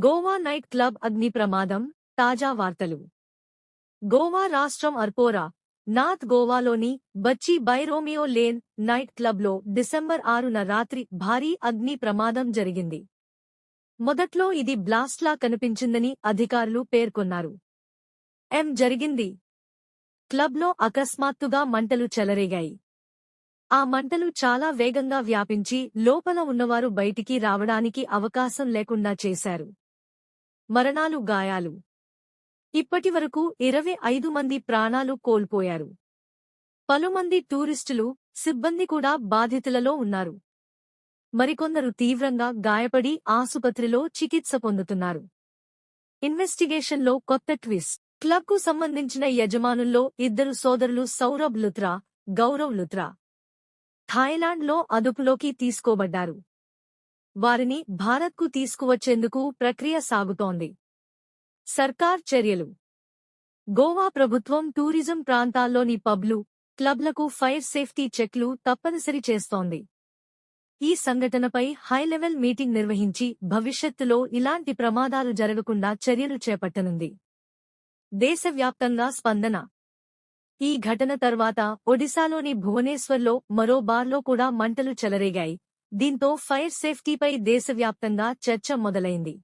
Goa night club అగ్ని ప్రమాదం తాజా వార్తలు. గోవా రాష్ట్రం అర్పోరా, నార్త్ గోవాలోని బచ్చి బైరోమియో లేన్ నైట్ క్లబ్లో డిసెంబర్ 6న రాత్రి భారీ అగ్ని ప్రమాదం జరిగింది. మొదట్లో ఇది బ్లాస్ట్లా కనిపించిందని అధికారులు పేర్కొన్నారు. జరిగింది. క్లబ్లో అకస్మాత్తుగా మంటలు చెలరేగాయి. ఆ మంటలు చాలా వేగంగా వ్యాపించి లోపల ఉన్నవారు బయటికి రావడానికి అవకాశం లేకుండా చేశారు. మరణాలు, గాయాలు. ఇప్పటివరకు 25 మంది ప్రాణాలు కోల్పోయారు. పలుమంది టూరిస్టులు, సిబ్బంది కూడా బాధితులలో ఉన్నారు. మరికొందరు తీవ్రంగా గాయపడి ఆసుపత్రిలో చికిత్స పొందుతున్నారు. ఇన్వెస్టిగేషన్లో కొత్త ట్విస్ట్. క్లబ్కు సంబంధించిన యజమానుల్లో 2 సోదరులు సౌరభ్ లుత్రా, గౌరవ్ లుత్రా థాయిలాండ్లో అదుపులోకి తీసుకోబడ్డారు. వారిని భారత్కు తీసుకువచ్చేందుకు ప్రక్రియ సాగుతోంది. సర్కార్ చర్యలు. గోవా ప్రభుత్వం టూరిజం ప్రాంతాల్లోని పబ్లు, క్లబ్లకు ఫైర్ సేఫ్టీ చెక్లు తప్పనిసరి చేస్తోంది. ఈ సంఘటనపై హైలెవెల్ మీటింగ్ నిర్వహించి భవిష్యత్తులో ఇలాంటి ప్రమాదాలు జరగకుండా చర్యలు చేపట్టనుంది. దేశవ్యాప్తంగా స్పందన. ఈ ఘటన తర్వాత ఒడిశాలోని భువనేశ్వర్లో మరో బార్లో కూడా మంటలు చెలరేగాయి. దీంతో ఫైర్ సేఫ్టీపై దేశవ్యాప్తంగా చర్చ మొదలైంది.